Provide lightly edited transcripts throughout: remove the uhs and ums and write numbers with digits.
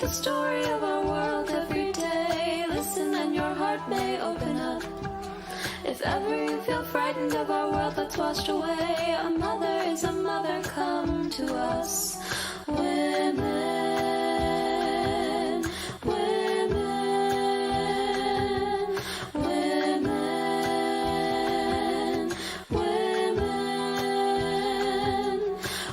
the story of our world every day. Listen and your heart may open up. If ever you feel frightened of our world that's washed away, a mother is a mother, come to us. Women, women, women, women.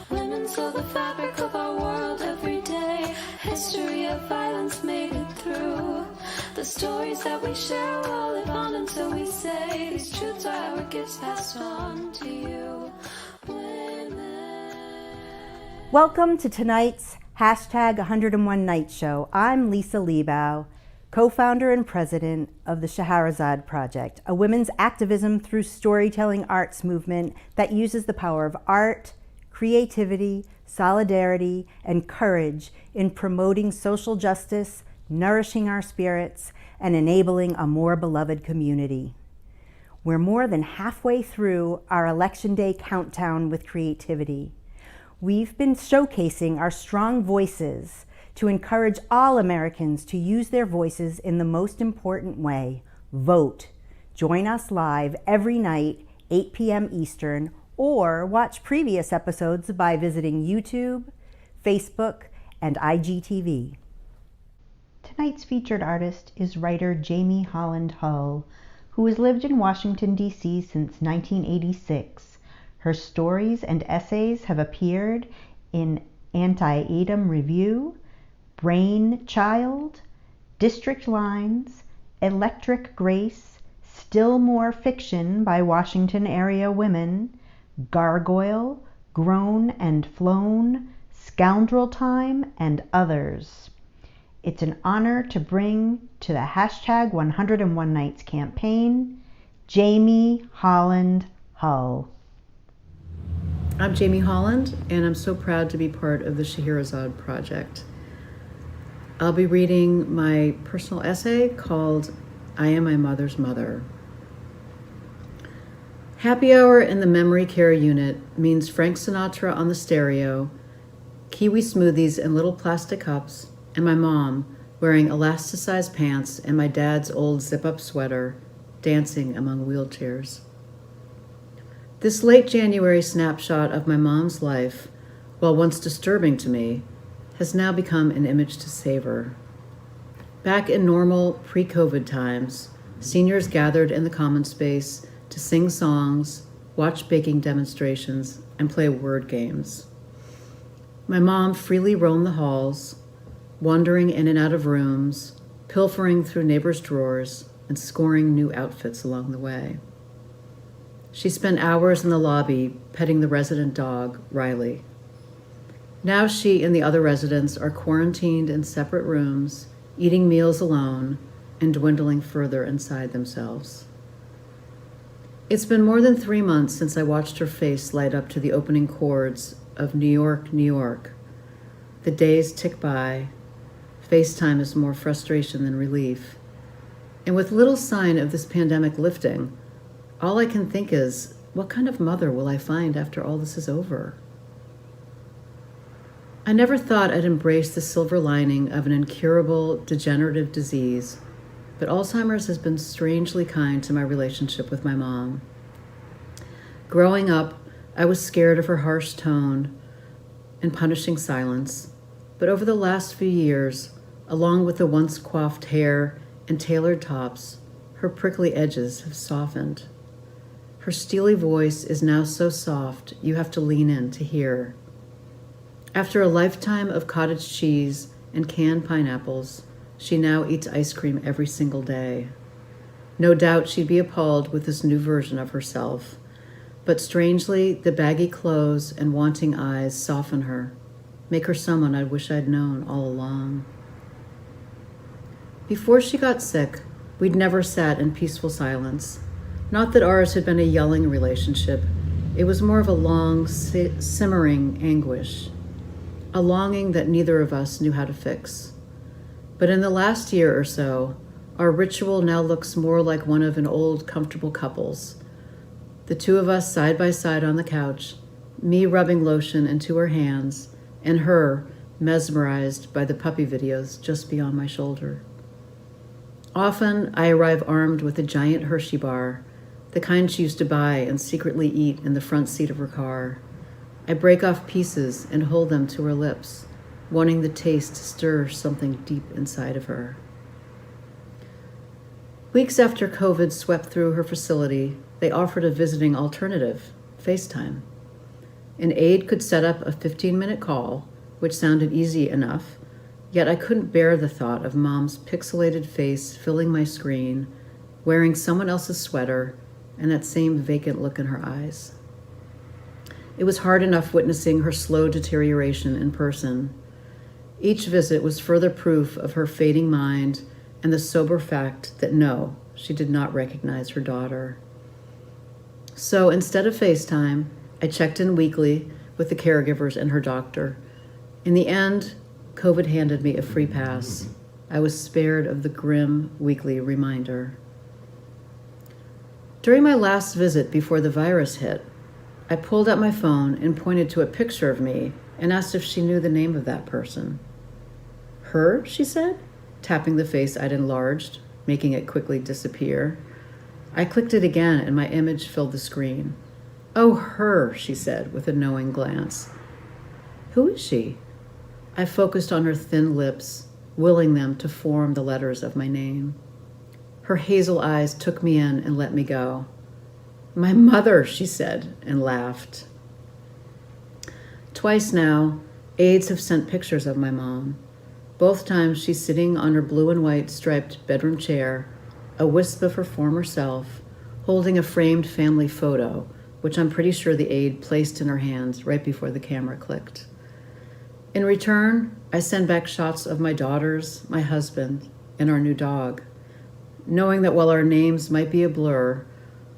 Women sew the fabric of our world every day. History of violence made it through. The stories that we share will live on until we say these truths are our gifts passed on to you. Welcome to tonight's hashtag 101 Night Show. I'm Lisa Liebau, co-founder and president of the Scheherazade Project, a women's activism through storytelling arts movement that uses the power of art, creativity, solidarity, and courage in promoting social justice, nourishing our spirits, and enabling a more beloved community. We're more than halfway through our Election Day countdown with creativity. We've been showcasing our strong voices to encourage all Americans to use their voices in the most important way, vote. Join us live every night, 8 p.m. Eastern, or watch previous episodes by visiting YouTube, Facebook, and IGTV. Tonight's featured artist is writer Jamie Holland Hull, who has lived in Washington, D.C. since 1986. Her stories and essays have appeared in Anti-Atom Review, Brain Child, District Lines, Electric Grace, Still More Fiction by Washington Area Women, Gargoyle, Grown and Flown, Scoundrel Time, and others. It's an honor to bring to the hashtag 101 Nights campaign, Jamie Holland Hull. I'm Jamie Holland, and I'm so proud to be part of the Scheherazade Project. I'll be reading my personal essay called I Am My Mother's Mother. Happy hour in the memory care unit means Frank Sinatra on the stereo, kiwi smoothies in little plastic cups, and my mom wearing elasticized pants and my dad's old zip-up sweater dancing among wheelchairs. This late January snapshot of my mom's life, while once disturbing to me, has now become an image to savor. Back in normal pre-COVID times, seniors gathered in the common space to sing songs, watch baking demonstrations, and play word games. My mom freely roamed the halls, wandering in and out of rooms, pilfering through neighbors' drawers, and scoring new outfits along the way. She spent hours in the lobby petting the resident dog, Riley. Now she and the other residents are quarantined in separate rooms, eating meals alone, and dwindling further inside themselves. It's been more than 3 months since I watched her face light up to the opening chords of New York, New York. The days tick by. FaceTime is more frustration than relief. And with little sign of this pandemic lifting, all I can think is, what kind of mother will I find after all this is over? I never thought I'd embrace the silver lining of an incurable degenerative disease, but Alzheimer's has been strangely kind to my relationship with my mom. Growing up, I was scared of her harsh tone and punishing silence, but over the last few years, along with the once coiffed hair and tailored tops, her prickly edges have softened. Her steely voice is now so soft you have to lean in to hear. After a lifetime of cottage cheese and canned pineapples, she now eats ice cream every single day. No doubt she'd be appalled with this new version of herself, but strangely, the baggy clothes and wanting eyes soften her, make her someone I wish I'd known all along. Before she got sick, we'd never sat in peaceful silence. Not that ours had been a yelling relationship. It was more of a long, simmering anguish, a longing that neither of us knew how to fix. But in the last year or so, our ritual now looks more like one of an old, comfortable couple's. The two of us side by side on the couch, me rubbing lotion into her hands, and her mesmerized by the puppy videos just beyond my shoulder. Often, I arrive armed with a giant Hershey bar, the kind she used to buy and secretly eat in the front seat of her car. I break off pieces and hold them to her lips, wanting the taste to stir something deep inside of her. Weeks after COVID swept through her facility, they offered a visiting alternative, FaceTime. An aide could set up a 15-minute call, which sounded easy enough, yet I couldn't bear the thought of Mom's pixelated face filling my screen, wearing someone else's sweater, and that same vacant look in her eyes. It was hard enough witnessing her slow deterioration in person. Each visit was further proof of her fading mind and the sober fact that no, she did not recognize her daughter. So instead of FaceTime, I checked in weekly with the caregivers and her doctor. In the end, COVID handed me a free pass. I was spared of the grim weekly reminder. During my last visit before the virus hit, I pulled out my phone and pointed to a picture of me and asked if she knew the name of that person. Her, she said, tapping the face I'd enlarged, making it quickly disappear. I clicked it again and my image filled the screen. Oh, her, she said with a knowing glance. Who is she? I focused on her thin lips, willing them to form the letters of my name. Her hazel eyes took me in and let me go. My mother, she said, and laughed. Twice now, aides have sent pictures of my mom. Both times she's sitting on her blue and white striped bedroom chair, a wisp of her former self, holding a framed family photo, which I'm pretty sure the aide placed in her hands right before the camera clicked. In return, I send back shots of my daughters, my husband, and our new dog, knowing that while our names might be a blur,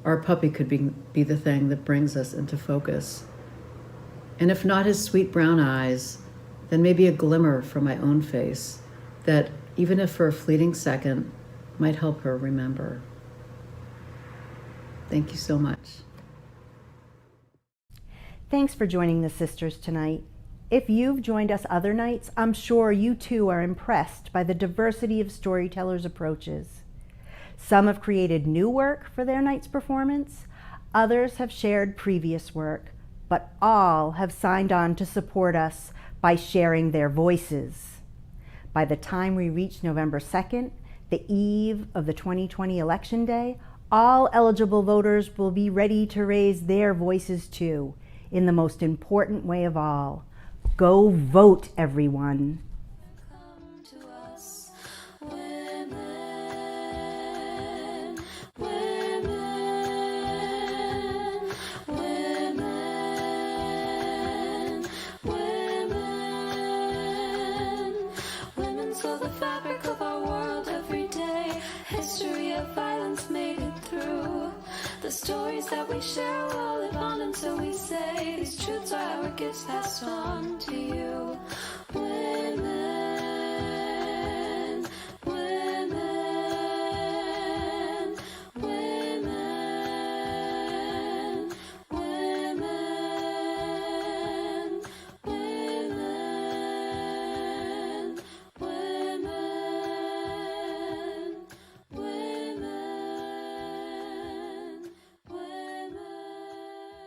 our puppy could be the thing that brings us into focus. And if not his sweet brown eyes, then maybe a glimmer from my own face that, even if for a fleeting second, might help her remember. Thank you so much. Thanks for joining the sisters tonight. If you've joined us other nights, I'm sure you too are impressed by the diversity of storytellers' approaches. Some have created new work for their night's performance, others have shared previous work, but all have signed on to support us by sharing their voices. By the time we reach November 2nd, the eve of the 2020 election day, all eligible voters will be ready to raise their voices too, in the most important way of all. Go vote, everyone. Come to us, women, women, women, women. Women sew the fabric of our world every day. History of violence made it through. The stories that we share will live on until we say these truths are our gifts passed on to you.